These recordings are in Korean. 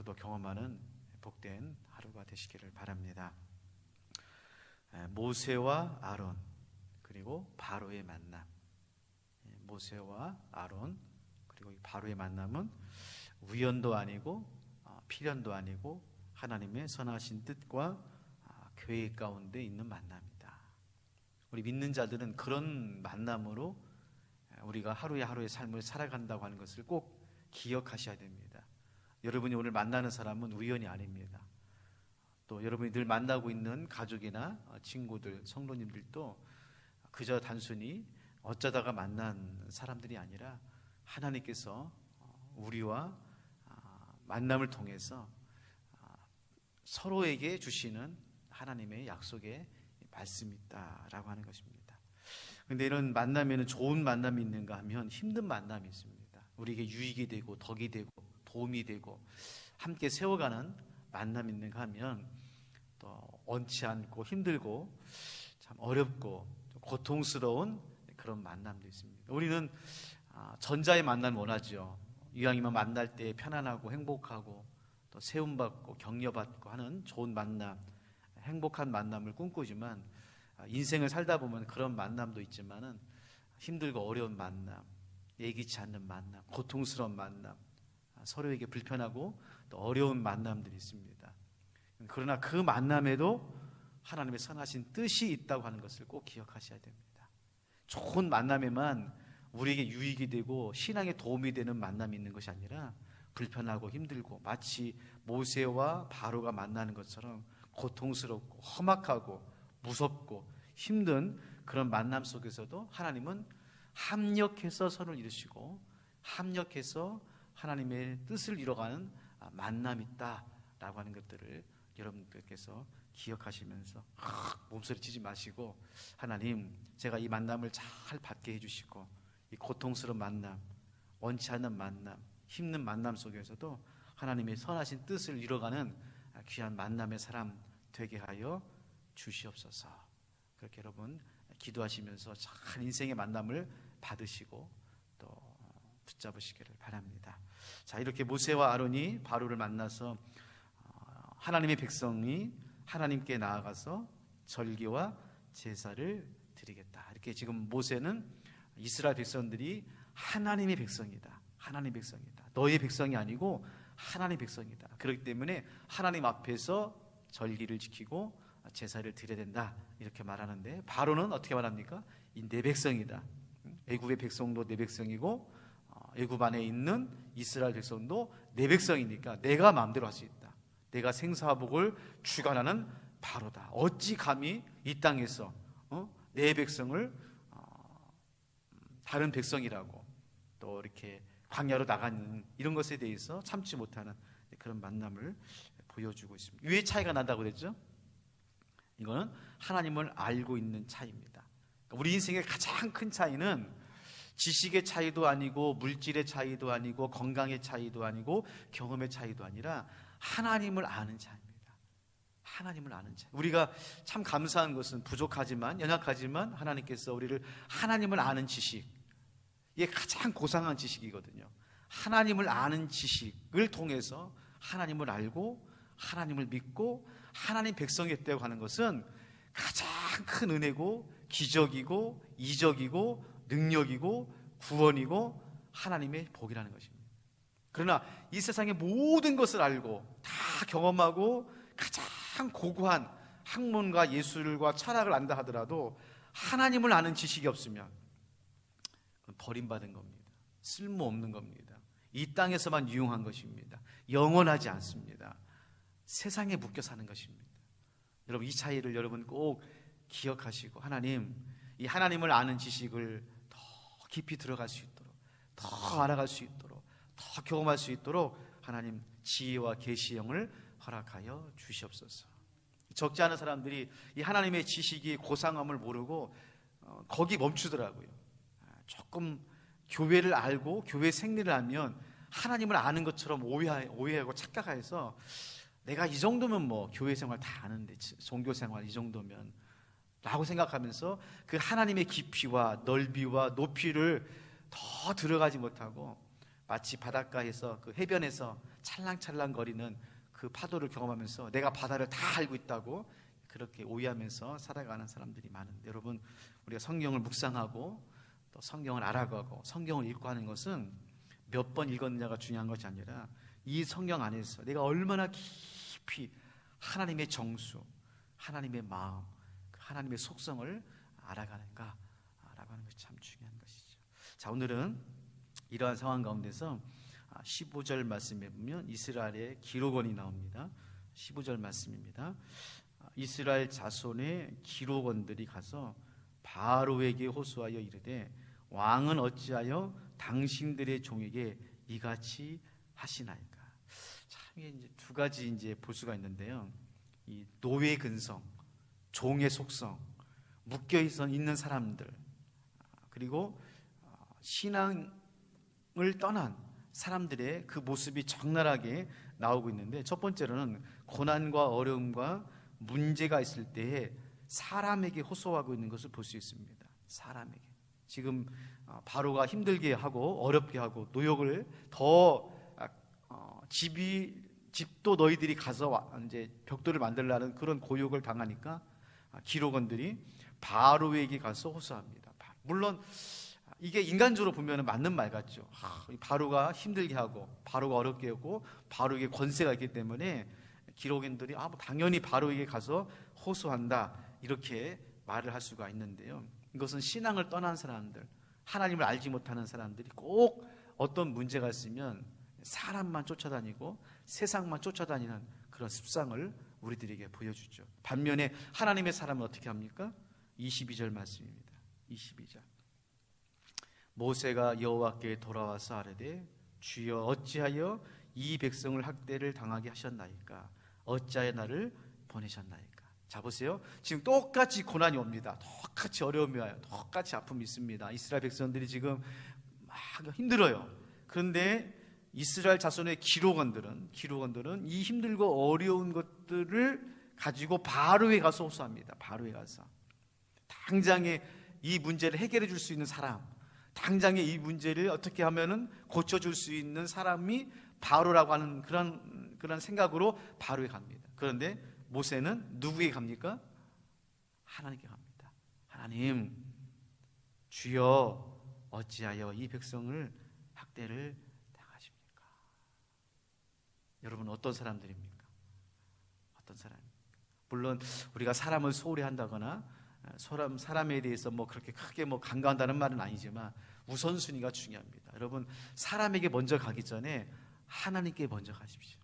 하루도 경험하는 복된 하루가 되시기를 바랍니다. 모세와 아론 그리고 바로의 만남. 모세와 아론 그리고 바로의 만남은 우연도 아니고 필연도 아니고 하나님의 선하신 뜻과 계획 가운데 있는 만남이다. 우리 믿는 자들은 그런 만남으로 우리가 하루의 삶을 살아간다고 하는 것을 꼭 기억하셔야 됩니다. 여러분이 오늘 만나는 사람은 우연이 아닙니다. 또 여러분이 늘 만나고 있는 가족이나 친구들, 성도님들도 그저 단순히 어쩌다가 만난 사람들이 아니라 하나님께서 우리와 만남을 통해서 서로에게 주시는 하나님의 약속의 말씀이 있다라고 하는 것입니다. 그런데 이런 만남에는 좋은 만남이 있는가 하면 힘든 만남이 있습니다. 우리에게 유익이 되고 덕이 되고 도움이 되고 함께 세워가는 만남이 있는가 하면 또 원치 않고 힘들고 참 어렵고 고통스러운 그런 만남도 있습니다. 우리는 전자의 만남을 원하죠. 이왕이면 만날 때 편안하고 행복하고 또 세움받고 격려받고 하는 좋은 만남, 행복한 만남을 꿈꾸지만 인생을 살다 보면 그런 만남도 있지만은 힘들고 어려운 만남, 예기치 않는 만남, 고통스러운 만남, 서로에게 불편하고 또 어려운 만남들이 있습니다. 그러나 그 만남에도 하나님의 선하신 뜻이 있다고 하는 것을 꼭 기억하셔야 됩니다. 좋은 만남에만 우리에게 유익이 되고 신앙에 도움이 되는 만남이 있는 것이 아니라 불편하고 힘들고 마치 모세와 바로가 만나는 것처럼 고통스럽고 험악하고 무섭고 힘든 그런 만남 속에서도 하나님은 합력해서 선을 이루시고 합력해서 하나님의 뜻을 이뤄가는 만남이 있다라고 하는 것들을 여러분들께서 기억하시면서 몸소리치지 마시고 하나님 제가 이 만남을 잘 받게 해주시고 이 고통스러운 만남, 원치 않는 만남, 힘든 만남 속에서도 하나님의 선하신 뜻을 이뤄가는 귀한 만남의 사람 되게 하여 주시옵소서. 그렇게 여러분 기도하시면서 잘 인생의 만남을 받으시고 또 붙잡으시기를 바랍니다. 자, 이렇게 모세와 아론이 바로를 만나서 하나님의 백성이 하나님께 나아가서 절기와 제사를 드리겠다. 이렇게 지금 모세는 이스라엘 백성들이 하나님의 백성이다. 하나님의 백성이다. 너의 백성이 아니고 하나님의 백성이다. 그렇기 때문에 하나님 앞에서 절기를 지키고 제사를 드려야 된다. 이렇게 말하는데 바로는 어떻게 말합니까? 이 내 백성이다. 애굽의 백성도 내 백성이고 애굽 안에 있는 이스라엘 백성도 내 백성이니까 내가 마음대로 할 수 있다. 내가 생사복을 주관하는 바로다. 어찌 감히 이 땅에서 내 백성을 다른 백성이라고 또 이렇게 광야로 나가는 이런 것에 대해서 참지 못하는 그런 만남을 보여주고 있습니다. 왜 차이가 난다고 그랬죠? 이거는 하나님을 알고 있는 차이입니다. 우리 인생의 가장 큰 차이는 지식의 차이도 아니고 물질의 차이도 아니고 건강의 차이도 아니고 경험의 차이도 아니라 하나님을 아는 차이입니다. 하나님을 아는 차이. 우리가 참 감사한 것은 부족하지만 연약하지만 하나님께서 우리를 하나님을 아는 지식, 이게 가장 고상한 지식이거든요. 하나님을 아는 지식을 통해서 하나님을 알고 하나님을 믿고 하나님 백성이 됐다고 하는 것은 가장 큰 은혜고 기적이고 이적이고 능력이고 구원이고 하나님의 복이라는 것입니다. 그러나 이 세상의 모든 것을 알고 다 경험하고 가장 고고한 학문과 예술과 철학을 안다 하더라도 하나님을 아는 지식이 없으면 그건 버림받은 겁니다. 쓸모없는 겁니다. 이 땅에서만 유용한 것입니다. 영원하지 않습니다. 세상에 묶여 사는 것입니다. 여러분 이 차이를 여러분 꼭 기억하시고 하나님, 이 하나님을 아는 지식을 더 깊이 들어갈 수 있도록 더 알아갈 수 있도록 더 경험할 수 있도록 하나님 지혜와 계시형을 허락하여 주시옵소서. 적지 않은 사람들이 이 하나님의 지식이 고상함을 모르고 거기 멈추더라고요. 조금 교회를 알고 교회 생리를 하면 하나님을 아는 것처럼 오해하고 착각해서 내가 이 정도면 뭐 교회 생활 다 아는데 종교 생활 이 정도면 라고 생각하면서 그 하나님의 깊이와 넓이와 높이를 더 들어가지 못하고 마치 바닷가에서 그 해변에서 찰랑찰랑거리는 그 파도를 경험하면서 내가 바다를 다 알고 있다고 그렇게 오해하면서 살아가는 사람들이 많은데, 여러분, 우리가 성경을 묵상하고 또 성경을 알아가고 성경을 읽고 하는 것은 몇 번 읽었느냐가 중요한 것이 아니라 이 성경 안에서 내가 얼마나 깊이 하나님의 정수, 하나님의 마음, 하나님의 속성을 알아가는가라고 하는 것이 참 중요한 것이죠. 자, 오늘은 이러한 상황 가운데서 15절 말씀에 보면 이스라엘의 기록원이 나옵니다. 15절 말씀입니다. 이스라엘 자손의 기록원들이 가서 바로에게 호소하여 이르되 왕은 어찌하여 당신들의 종에게 이같이 하시나이까. 참, 이게 이제 두 가지 이제 볼 수가 있는데요. 이 노예 근성, 종의 속성, 묶여 있는 사람들, 그리고 신앙을 떠난 사람들의 그 모습이 적나라하게 나오고 있는데, 첫 번째로는 고난과 어려움과 문제가 있을 때에 사람에게 호소하고 있는 것을 볼 수 있습니다. 사람에게. 지금 바로가 힘들게 하고 어렵게 하고 노역을 더 집도 너희들이 가서 이제 벽돌을 만들라는 그런 고역을 당하니까 기록원들이 바로에게 가서 호소합니다. 물론 이게 인간적으로 보면 맞는 말 같죠. 바로가 힘들게 하고 바로가 어렵게 하고 바로에게 권세가 있기 때문에 기록원들이 뭐 당연히 바로에게 가서 호소한다, 이렇게 말을 할 수가 있는데요. 이것은 신앙을 떠난 사람들, 하나님을 알지 못하는 사람들이 꼭 어떤 문제가 있으면 사람만 쫓아다니고 세상만 쫓아다니는 그런 습성을 우리들에게 보여주죠. 반면에 하나님의 사람은 어떻게 합니까? 22절 말씀입니다. 22절. 모세가 여호와께 돌아와서 아뢰되 주여 어찌하여 이 백성을 학대를 당하게 하셨나이까? 어찌하여 나를 보내셨나이까? 자, 보세요. 지금 똑같이 고난이 옵니다. 똑같이 어려움이 와요. 똑같이 아픔이 있습니다. 이스라엘 백성들이 지금 막 힘들어요. 그런데 이스라엘 자손의 기록원들은 이 힘들고 어려운 것들을 가지고 바로에 가서 호소합니다. 바로에 가서 당장에 이 문제를 해결해 줄 수 있는 사람, 당장에 이 문제를 어떻게 하면은 고쳐줄 수 있는 사람이 바로라고 하는 그런 생각으로 바로에 갑니다. 그런데 모세는 누구에게 갑니까? 하나님께 갑니다. 하나님, 주여 어찌하여 이 백성을 학대를 당하십니까? 여러분, 어떤 사람들입니까? 어떤 사람입니까? 물론 우리가 사람을 소홀히 한다거나 사람에 대해서 그렇게 크게 간과한다는 말은 아니지만 우선순위가 중요합니다. 여러분, 사람에게 먼저 가기 전에 하나님께 먼저 가십시오.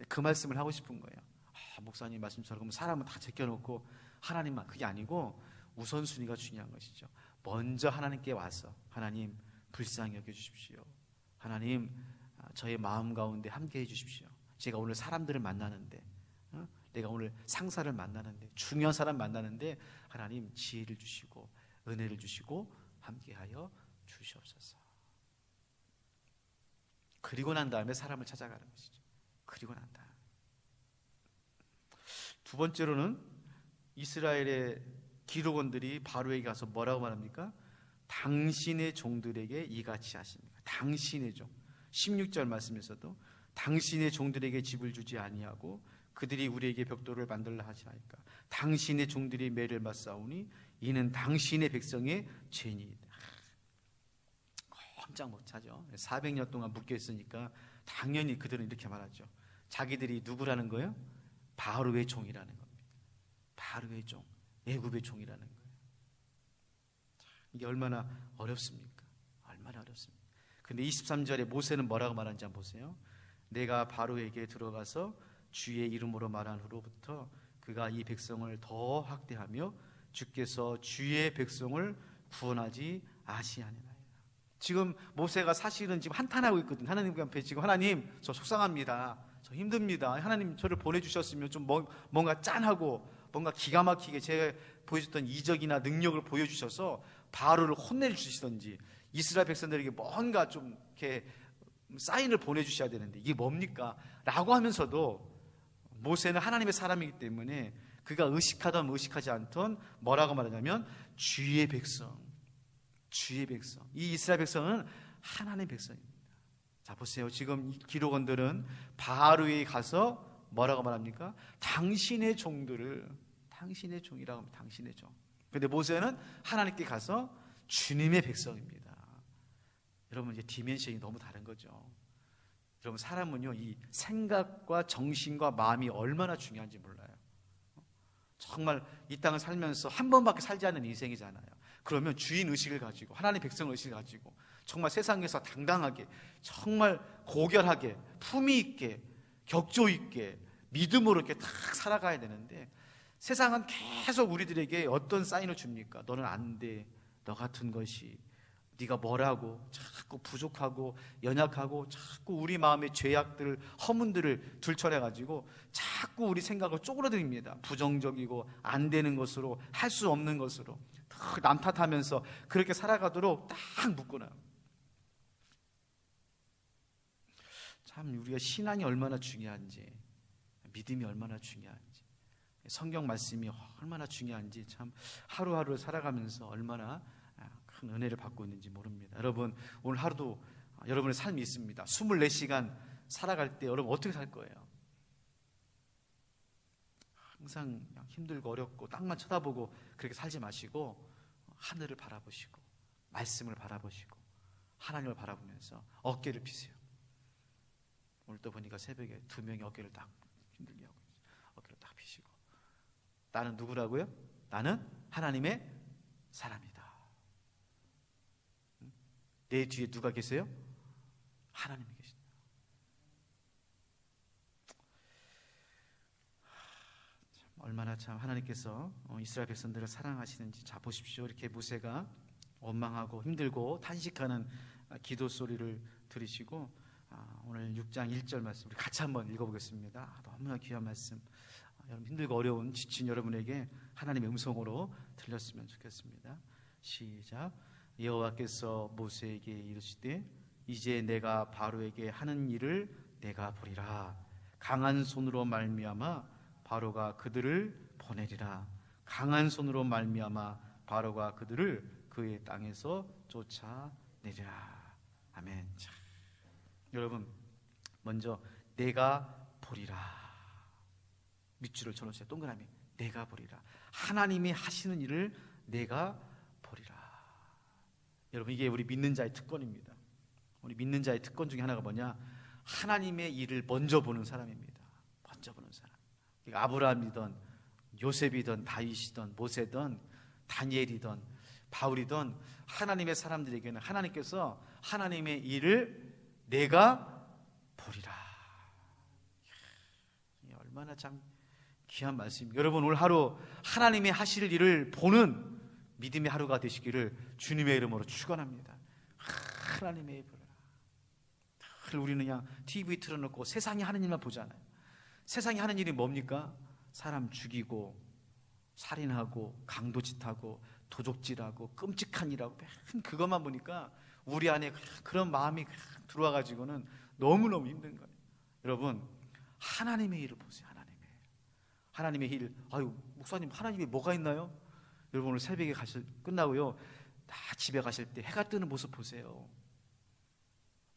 그 말씀을 하고 싶은 거예요. 목사님 말씀처럼 사람은 다 제껴놓고 하나님만, 그게 아니고 우선순위가 중요한 것이죠. 먼저 하나님께 와서 하나님 불쌍히 여겨주십시오. 하나님 저의 마음 가운데 함께 해주십시오. 제가 오늘 사람들을 만나는데, 내가 오늘 상사를 만나는데, 중요한 사람 만나는데 하나님 지혜를 주시고 은혜를 주시고 함께하여 주시옵소서. 그리고 난 다음에 사람을 찾아가는 것이죠. 그리고 난 다음에. 두 번째로는 이스라엘의 기록원들이 바로에게 가서 뭐라고 말합니까? 당신의 종들에게 이같이 하십니까? 당신의 종. 16절 말씀에서도 당신의 종들에게 집을 주지 아니하고 그들이 우리에게 벽돌을 만들라 하시나이까? 당신의 종들이 매를 맞사오니 이는 당신의 백성의 죄니이다. 꼼짝 못하죠. 400년 동안 묶여 있으니까 당연히 그들은 이렇게 말하죠. 자기들이 누구라는 거예요? 바로의 종이라는 겁니다. 바로의 종, 애굽의 종이라는 거예요. 이게 얼마나 어렵습니까? 얼마나 어렵습니까? 근데 23절에 모세는 뭐라고 말하는지 한번 보세요. 내가 바로에게 들어가서 주의 이름으로 말한 후로부터 그가 이 백성을 더 학대하며 주께서 주의 백성을 구원하지 아시하니라. 지금 모세가 사실은 지금 한탄하고 있거든요. 하나님 앞에 지금 하나님 저 속상합니다. 저 힘듭니다. 하나님 저를 보내주셨으면 좀 뭔가 짠하고 뭔가 기가 막히게 제가 보여줬던 이적이나 능력을 보여주셔서 바로를 혼내주시던지 이스라엘 백성들에게 뭔가 좀 이렇게 사인을 보내주셔야 되는데 이게 뭡니까? 라고 하면서도 모세는 하나님의 사람이기 때문에 그가 의식하던 의식하지 않던 뭐라고 말하냐면 주의 백성, 주의 백성. 이 이스라엘 백성은 하나님의 백성입니다. 자, 보세요. 지금 기록원들은 바로에 가서 뭐라고 말합니까? 당신의 종들을, 당신의 종이라고 합니다. 당신의 종. 근데 모세는 하나님께 가서 주님의 백성입니다. 여러분, 이제 디멘션이 너무 다른 거죠. 여러분, 사람은요, 이 생각과 정신과 마음이 얼마나 중요한지 몰라요. 정말 이 땅을 살면서 한 번밖에 살지 않는 인생이잖아요. 그러면 주인 의식을 가지고, 하나님 백성 의식을 가지고 정말 세상에서 당당하게, 정말 고결하게, 품위 있게, 격조 있게, 믿음으로 이렇게 딱 살아가야 되는데, 세상은 계속 우리들에게 어떤 사인을 줍니까? 너는 안 돼. 너 같은 것이. 네가 뭐라고 자꾸 부족하고 연약하고 자꾸 우리 마음의 죄악들, 허문들을 들춰내가지고 자꾸 우리 생각을 쪼그라듭니다. 부정적이고 안 되는 것으로, 할 수 없는 것으로 남 탓하면서 그렇게 살아가도록 딱 묶어놔요. 참 우리가 신앙이 얼마나 중요한지, 믿음이 얼마나 중요한지, 성경 말씀이 얼마나 중요한지 참 하루하루 살아가면서 얼마나 큰 은혜를 받고 있는지 모릅니다. 여러분, 오늘 하루도 여러분의 삶이 있습니다. 24시간 살아갈 때 여러분 어떻게 살 거예요? 항상 힘들고 어렵고 땅만 쳐다보고 그렇게 살지 마시고 하늘을 바라보시고 말씀을 바라보시고 하나님을 바라보면서 어깨를 피세요. 오늘 또 보니까 새벽에 2명이 어깨를 딱 힘들게 하고 있어요. 어깨를 딱 피시고, 나는 누구라고요? 나는 하나님의 사람이다. 내 뒤에 누가 계세요? 하나님이 계신다. 얼마나 참 하나님께서 이스라엘 백성들을 사랑하시는지. 자, 보십시오. 이렇게 모세가 원망하고 힘들고 탄식하는 기도 소리를 들으시고, 오늘 6장 1절 말씀 우리 같이 한번 읽어보겠습니다. 너무나 귀한 말씀. 여러분, 힘들고 어려운 지친 여러분에게 하나님의 음성으로 들렸으면 좋겠습니다. 시작. 여호와께서 모세에게 이르시되 이제 내가 바로에게 하는 일을 내가 보리라. 강한 손으로 말미암아 바로가 그들을 보내리라. 강한 손으로 말미암아 바로가 그들을 그의 땅에서 쫓아내리라. 아멘. 자, 여러분, 먼저 내가 보리라. 밑줄을 쳐놓으세요. 동그라미. 내가 보리라. 하나님이 하시는 일을 내가 보리라. 여러분, 이게 우리 믿는 자의 특권입니다. 우리 믿는 자의 특권 중에 하나가 뭐냐? 하나님의 일을 먼저 보는 사람입니다. 먼저 보는 사람. 아브라함이든 요셉이든 다윗이든 모세든 다니엘이든 바울이든 하나님의 사람들에게는 하나님께서 하나님의 일을 내가 보리라. 얼마나 참 귀한 말씀입니다. 여러분, 오늘 하루 하나님의 하실 일을 보는 믿음의 하루가 되시기를 주님의 이름으로 축원합니다. 하나님의 일을 우리는 그냥 TV 틀어놓고 세상이 하는 일만 보잖아요. 세상이 하는 일이 뭡니까? 사람 죽이고 살인하고 강도짓하고 도적질하고 끔찍한 일하고 그것만 보니까 우리 안에 그런 마음이 들어와가지고는 너무너무 힘든 거예요. 여러분, 하나님의 일을 보세요. 하나님의 일. 아유, 목사님, 하나님이 뭐가 있나요? 여러분, 오늘 새벽에 끝나고요, 다 집에 가실 때 해가 뜨는 모습 보세요.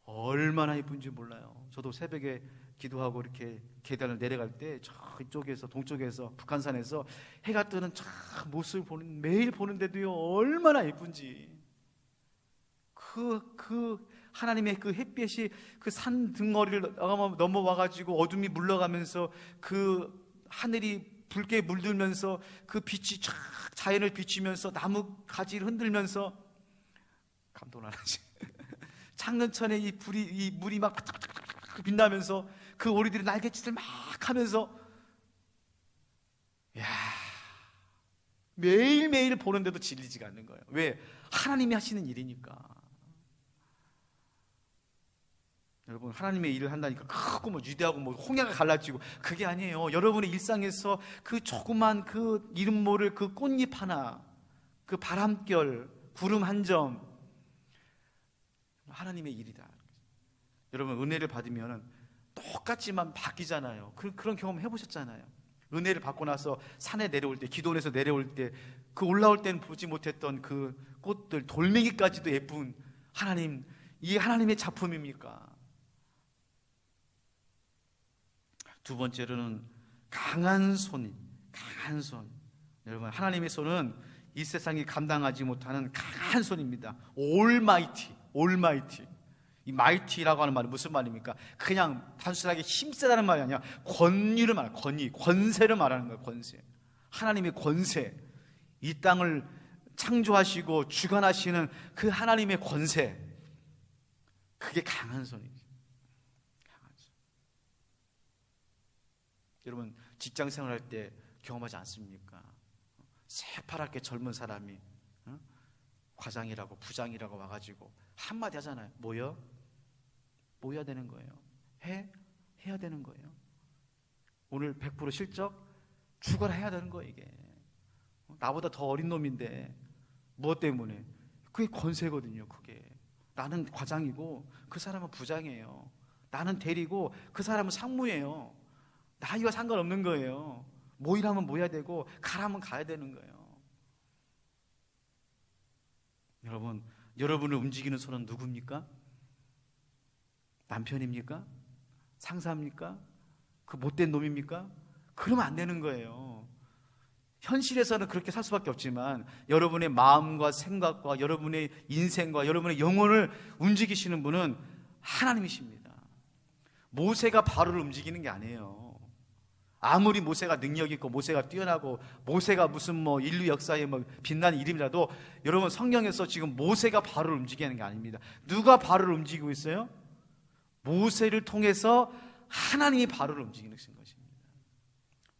얼마나 예쁜지 몰라요. 저도 새벽에 기도하고 이렇게 계단을 내려갈 때 저쪽에서, 동쪽에서, 북한산에서 해가 뜨는 저 모습을 매일 보는데도요, 얼마나 예쁜지. 하나님의 그 햇빛이 그 산 등어리를 넘어와가지고 어둠이 물러가면서 그 하늘이 붉게 물들면서 그 빛이 쫙 자연을 비추면서 나무 가지를 흔들면서 감동 안 하지. 창문천에 이 물이 막 빛나면서 그 오리들이 날갯짓을 막 하면서, 야, 매일매일 보는데도 질리지가 않는 거예요. 왜? 하나님이 하시는 일이니까. 여러분, 하나님의 일을 한다니까 크고 뭐 위대하고 뭐 홍해가 갈라지고 그게 아니에요. 여러분의 일상에서 그 조그만 그 이름 모를 그 꽃잎 하나, 그 바람결, 구름 한 점, 하나님의 일이다. 여러분, 은혜를 받으면 똑같지만 바뀌잖아요. 그런 경험 해보셨잖아요. 은혜를 받고 나서 산에 내려올 때, 기도원에서 내려올 때, 그 올라올 때는 보지 못했던 그 꽃들, 돌멩이까지도 예쁜 하나님, 이게 하나님의 작품입니까? 두 번째로는 강한 손. 여러분, 하나님의 손은 이 세상이 감당하지 못하는 강한 손입니다. 올마이티. 이 마이티라고 하는 말은 무슨 말입니까? 그냥 단순하게 힘세다는 말이 아니라 권위를 말하는, 권세를 말하는 거예요. 권세. 하나님의 권세. 이 땅을 창조하시고 주관하시는 그 하나님의 권세. 그게 강한 손이죠. 강한 손. 여러분, 직장 생활할 때 경험하지 않습니까? 새파랗게 젊은 사람이 과장이라고 부장이라고 와가지고 한마디 하잖아요. 모여야 되는 거예요. 해야 되는 거예요. 오늘 100% 실적 추가해야 되는 거예요. 이게 나보다 더 어린 놈인데 무엇 때문에? 그게 권세거든요. 그게 나는 과장이고 그 사람은 부장이에요. 나는 대리고 그 사람은 상무예요. 나이와 상관없는 거예요. 모이라면 모여야 되고 가라면 가야 되는 거예요. 여러분, 여러분을 움직이는 손은 누굽니까? 남편입니까? 상사입니까? 그 못된 놈입니까? 그러면 안 되는 거예요. 현실에서는 그렇게 살 수밖에 없지만 여러분의 마음과 생각과 여러분의 인생과 여러분의 영혼을 움직이시는 분은 하나님이십니다. 모세가 바로를 움직이는 게 아니에요. 아무리 모세가 능력 있고 모세가 뛰어나고 모세가 무슨 인류 역사에 빛나는 이름이라도 여러분, 성경에서 지금 모세가 바로를 움직이는 게 아닙니다. 누가 바로를 움직이고 있어요? 모세를 통해서 하나님이 바로를 움직이는 것입니다.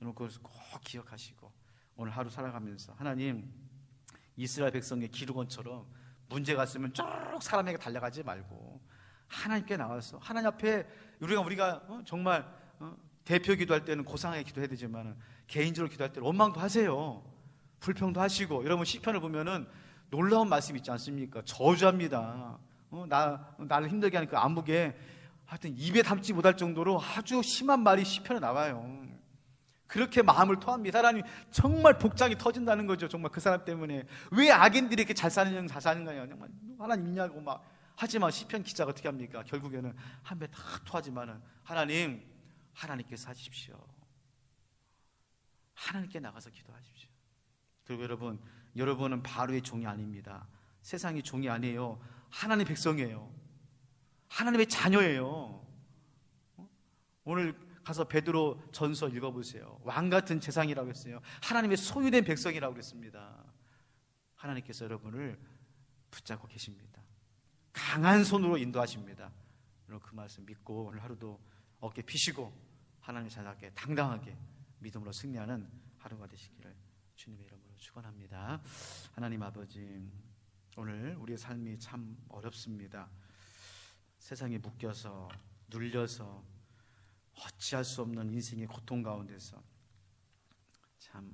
여러분, 그것을 꼭 기억하시고 오늘 하루 살아가면서 하나님, 이스라엘 백성의 기르곤처럼 문제가 있으면 쭉 사람에게 달려가지 말고 하나님께 나와서 하나님 앞에 우리가 정말 대표 기도할 때는 고상하게 기도해야 되지만 개인적으로 기도할 때는 원망도 하세요. 불평도 하시고. 여러분, 시편을 보면은 놀라운 말씀이 있지 않습니까? 저주합니다. 나를 힘들게 하는 그 암흑에 하여튼 입에 담지 못할 정도로 아주 심한 말이 시편에 나와요. 그렇게 마음을 토합니다. 하나님, 정말 복장이 터진다는 거죠. 정말 그 사람 때문에. 왜 악인들이 이렇게 잘 사는 거냐. 정말 하나님 있냐고 막. 하지만 시편 기자가 어떻게 합니까? 결국에는 한 배 다 토하지만은 하나님께서 하십시오. 하나님께 나가서 기도하십시오. 그리고 여러분은 바로의 종이 아닙니다. 세상의 종이 아니에요. 하나님의 백성이에요. 하나님의 자녀예요. 오늘 가서 베드로 전서 읽어보세요. 왕같은 재상이라고 했어요. 하나님의 소유된 백성이라고 그랬습니다. 하나님께서 여러분을 붙잡고 계십니다. 강한 손으로 인도하십니다. 여러분, 그 말씀 믿고 오늘 하루도 어깨 피시고 하나님의 자녀답게 당당하게 믿음으로 승리하는 하루가 되시기를 주님의 이름으로 축원합니다. 하나님 아버지, 오늘 우리의 삶이 참 어렵습니다. 세상에 묶여서 눌려서 어찌할 수 없는 인생의 고통 가운데서 참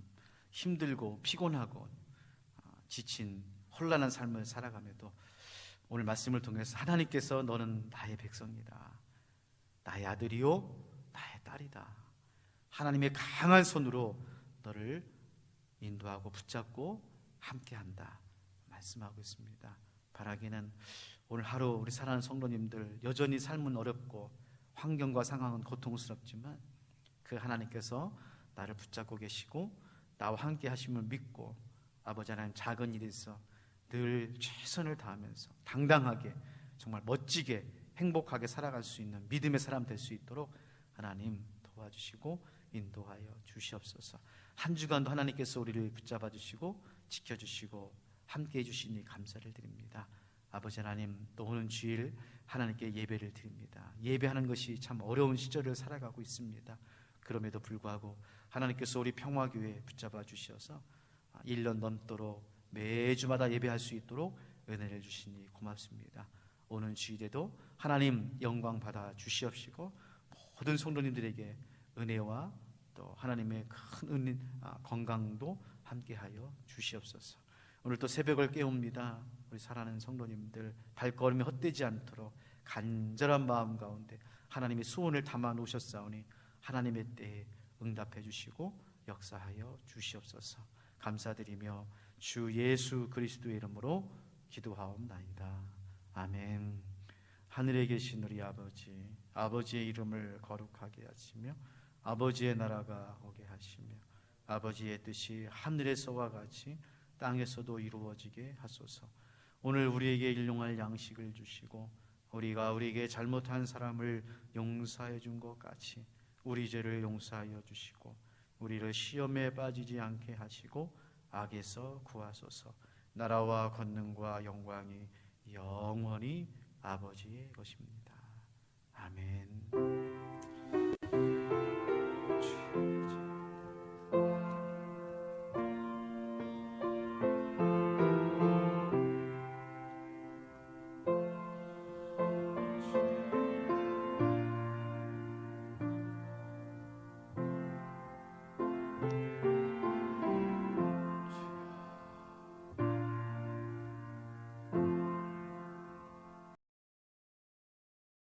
힘들고 피곤하고 지친 혼란한 삶을 살아가면도 오늘 말씀을 통해서 하나님께서 너는 나의 백성이다, 나의 아들이요 나의 딸이다, 하나님의 강한 손으로 너를 인도하고 붙잡고 함께한다 말씀하고 있습니다. 바라기는 오늘 하루 우리 사랑하는 성도님들, 여전히 삶은 어렵고 환경과 상황은 고통스럽지만 그 하나님께서 나를 붙잡고 계시고 나와 함께 하심을 믿고 아버지 하나님, 작은 일에서 늘 최선을 다하면서 당당하게 정말 멋지게 행복하게 살아갈 수 있는 믿음의 사람 될 수 있도록 하나님 도와주시고 인도하여 주시옵소서. 한 주간도 하나님께서 우리를 붙잡아 주시고 지켜주시고 함께해 주시니 감사를 드립니다. 아버지 하나님, 또 오는 주일 하나님께 예배를 드립니다. 예배하는 것이 참 어려운 시절을 살아가고 있습니다. 그럼에도 불구하고 하나님께서 우리 평화교회 붙잡아 주셔서 1년 넘도록 매주마다 예배할 수 있도록 은혜를 주시니 고맙습니다. 오는 주일에도 하나님 영광 받아 주시옵시고 모든 성도님들에게 은혜와 또 하나님의 큰 건강도 함께하여 주시옵소서. 오늘 또 새벽을 깨웁니다. 우리 사랑하는 성도님들 발걸음이 헛되지 않도록 간절한 마음 가운데 하나님의 소원을 담아 놓으셨사오니 하나님의 때에 응답해 주시고 역사하여 주시옵소서. 감사드리며 주 예수 그리스도의 이름으로 기도하옵나이다. 아멘. 하늘에 계신 우리 아버지, 아버지의 이름을 거룩하게 하시며 아버지의 나라가 오게 하시며 아버지의 뜻이 하늘에서와 같이 땅에서도 이루어지게 하소서. 오늘 우리에게 일용할 양식을 주시고 우리가 우리에게 잘못한 사람을 용서해 준 것 같이 우리 죄를 용서하여 주시고 우리를 시험에 빠지지 않게 하시고 악에서 구하소서. 나라와 권능과 영광이 영원히 아버지의 것입니다. 아멘.